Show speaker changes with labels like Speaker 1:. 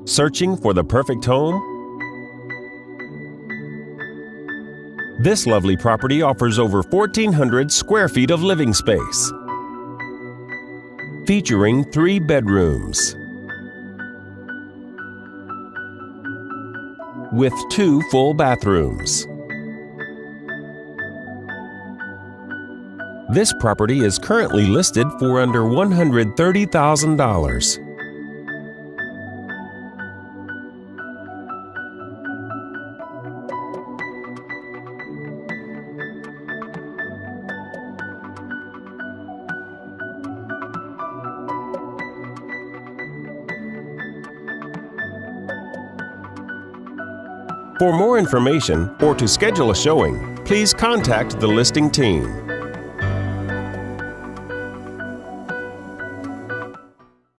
Speaker 1: Searching for the perfect home? This lovely property offers over 1,400 square feet of living space, featuring 3 bedrooms with 2 full bathrooms. This property is currently listed for under $130,000. For more information or to schedule a showing, please contact the listing team.